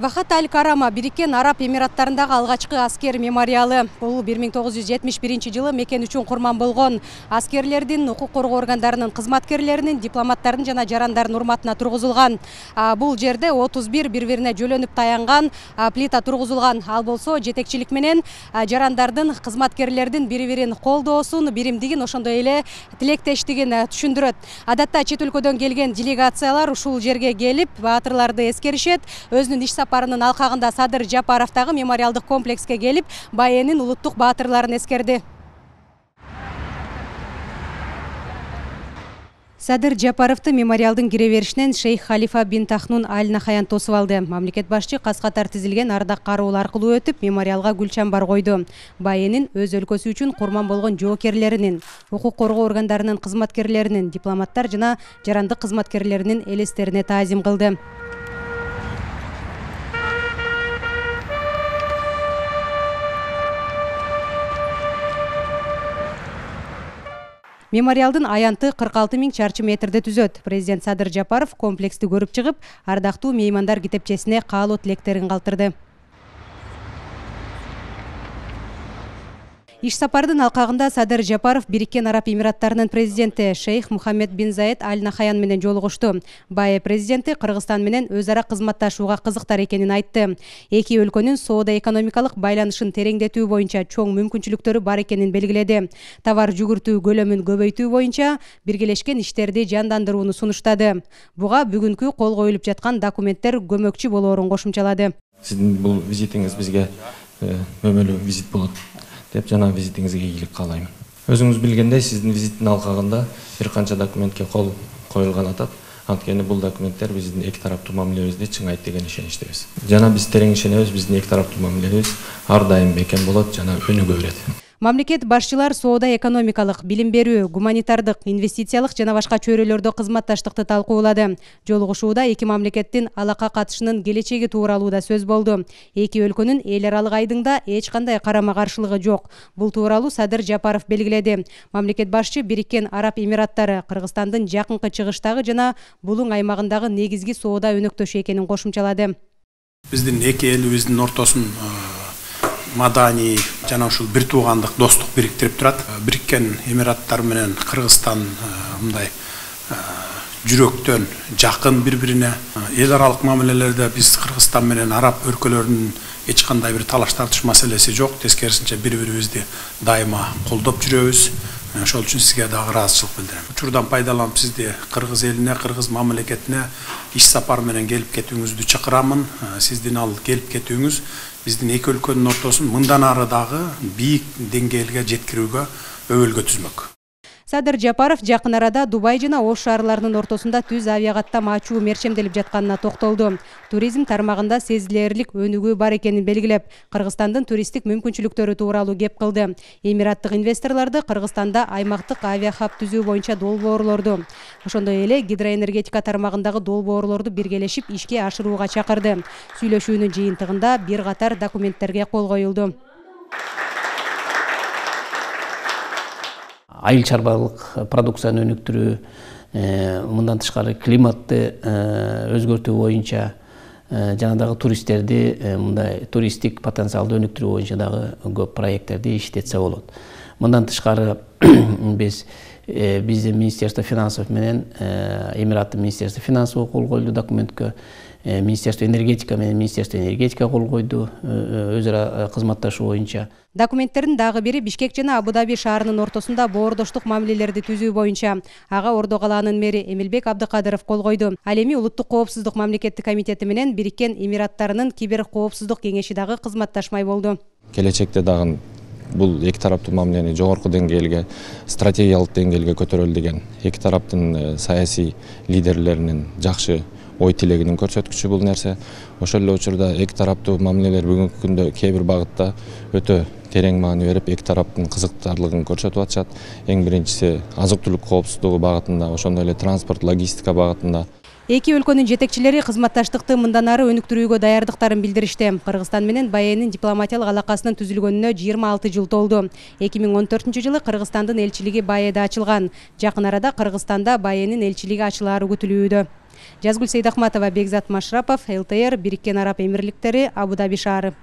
Вахат Аль-Карама Бириккен Араб Эмираттарындагы алгачкы аскер мемориалы. Бул 1971 жылы мекен үчүн курман болгон аскерлердин, укук коргоо органдарынын кызматкерлеринин, дипломаттардын жана жарандардын урматына тургузулган. Бул жерде 31 бири-бирине жөлөнүп таянган плита тургузулган. Ал болсо жетекчилик менен жарандардын, кызматкерлердин бири-бирин колдоосун, биримдигин, ошондой эле тилектештигин түшүндүрөт. Адатта чет өлкөдөн келген делегациялар ушул жерге келип, баатырларды эскеришет. Өзүнүн иш сапарынын алкагында Садыр Жапаровдагы мемориалдык комплекске келип, Байенин улуттук баатырларын эскерди. Садыр Жапаровду мемориалдын кире беришинен Шейх Халифа бин Тахнун Аль Нахаян тосуп алды. Мамлекет башчы кас-катар тизилген ардак кароол аркылуу өтүп, мемориалга гүл чамбар койду. Байенин өз өлкөсү үчүн курман болгон жоокерлеринин, укук коргоо органдарынын кызматкерлеринин, дипломаттар жана жарандык кызматкерлеринин элестерине таазим кылды. Мемориалдын аянты 46 000 чарчы метрди түзөт. Президент Садыр Жапаров комплексти көрүп чыгып, ардактуу меймандар китепчесине каалоо тилектерин калтырды. Иш сапардын алкагында Садыр Жапаров Бириккен Араб Эмираттарынын президенти Шейх Мухаммед бин Заид Аль Нахаян менен жолугушту. Бае президенти Кыргызстан менен өз ара кызматташууга кызыктар экенин айтты. Эки өлкөнүн соода-экономикалык байланышын тереңдетүү боюнча чоң мүмкүнчүлүктөрү бар экенин белгиледи. Товар жүгүртүү көлөмүн көбөйтүү боюнча биргелешкен иштерди жандандырууну сунуштады. Буга бүгүнкү кол коюлуп жаткан документтер көмөкчү болоорун кошумчалады. Сиздин бул визитиңиз бизге өмөлүү визит болот деп жана визитиңизге ийгилик каалайм. Өзүңүз билгендей, сиздин визиттин алкагында бир канча документке кол коюлган атат. Анткени бул документтер биздин эки тараптуу мамилебизди чыңайт деген ишеничтебиз. Жана биз терең ишенебиз, биздин эки тараптуу мамилебиз ар дайым бекем болот жана өнүгө берет. Мамлекет башчылар соода-экономикалык, билим берүү, гуманитардык, инвестициялык жана башка чөйрөлөрдө кызматташтыкты талкуулады. Жолугушууда эки мамлекеттин алака катышынын келечеги тууралуу да сөз болду. Эки өлкөнүн эл аралык айдыңда эч кандай карама-каршылыгы жок. Бул тууралуу Садыр Жапаров белгиледи. Мамлекет башчы Бириккен Араб Эмираттары Кыргызстандын жакынкы чыгыштагы жана булуң аймагындагы негизги соода өнөктөшү экенин кошумчалады. Биздин эки элибиздин ортосун маданий жана ушул бир туугандык достук бириктирип турат. Бириккен Эмираттар менен Кыргызстан мындай жүрөктөн жакын бири-бирине. Эл аралык мамилелерде биз Кыргызстан менен араб өлкөлөрүнүн эч кандай бир талаш тартыш маселеси жок. Тескерисинче бири-бирибизди дайыма колдоп жүрөбүз. Ошол үчүн сизге дагы ыраазычылык билдирем. Учурдан пайдаланып сизди Кыргыз элине, Кыргыз мамлекетине иш сапар менен келип кетүүңүздү чакырамын. Сиздин ал келип кетүүңүз биздин эки өлкөнүн ортосун мындан ары дагы бийик деңгээлге жеткирүүгө өбөлгө түзмөк. Садыр Жапаров жакын арада Дубай жана Ош шаарларынын ортосунда түз авиакаттам ачуу мерчемделип жатканына токтолду. Туризм тармагында сезилерлик өнүгүү бар экенин белгилеп, Кыргызстандын туристтик мүмкүнчүлүктөрү тууралуу кеп кылды. Эмираттык инвесторлорду Кыргызстанда аймактык авиахаб түзүү боюнча долбоорлорду, ошондой эле гидроэнергетика тармагындагы долбоорлорду биргелешип ишке ашырууга чакырды. Сүйлөшүүнүн жыйынтыгында бир катар документтерге кол коюлду. Айыл чарбалык продукцияны өнүктүрүү, мындан тышкары климатты өзгөртүү боюнча жана дагы туристтерди мындай туристтик потенциалды өнүктүрүү боюнча дагы көп проекттерди иштетсе болот. Мындан тышкары биздин Министерство финансов менен Эмираттын Министерство финансов кол коюлду документке, Министерство энергетика менен Министерство энергетика кол койду өз ара кызматташуу боюнча. Документтердин дагы бири Бишкек жана Абу-Даби шаарынын ортосунда боордоштук мамилелерди түзүү боюнча. Ага Ордо калаанын мэри Эмилбек Абдыкадыров кол койду. Ал эми Улуттук коопсуздук мамлекеттик комитети менен Бириккен Эмираттарынын кибер коопсуздук кеңеши дагы кызматташмай болду. Келечекте дагы бул эки тараптуу мамилени жогорку деңгээлге, стратегиялык деңгээлге көтөрөлү деген эки тараптын саясий лидерлеринин жакшы ой тилегинин көрсөткүчү бул нерсе. Ошол эле учурда эки тараптуу мамилелер бүгүнкү күндө кээ бир багытта өтө терең маани берип, эки тараптын кызыктарлыгын көрсөтүп атышат. Эң биринчиси азык-түлүк коопсуздугу багытында, ошондой эле транспорт, логистика багытында. Эки өлкөнүн жетекчилери кызматташтыкты мындан ары өнүктүрүүгө даярдыктарын билдиришти. Кыргызстан менен Байенин дипломатиялык алакасынын түзүлгөнүнө 26 жыл толду. 2014 жылы Кыргызстандын элчилиги Баеде ачылган. Жакын арада Кыргызстанда Байенин элчилиги ачылаары күтүлүүдө. Жазгүл Сейдахматова, Бекзат Машрапов, ЛТР, Бириккен Араб Эмирликтери, Абу Даби шаары.